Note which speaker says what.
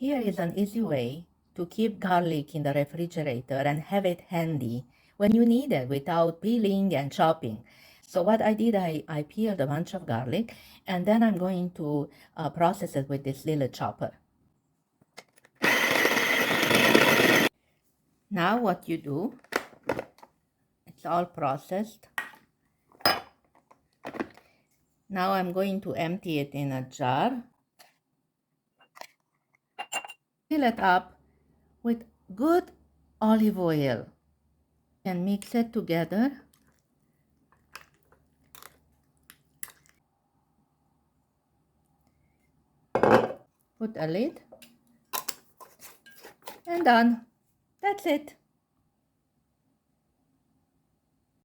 Speaker 1: Here is an easy way to keep garlic in the refrigerator and have it handy when you need it without peeling and chopping. So what I did, I peeled a bunch of garlic, and then I'm going to process it with this little chopper. Now what you do, it's all processed. Now I'm going to empty it in a jar. Fill it up with good olive oil and mix it together. Put a lid and done. That's it.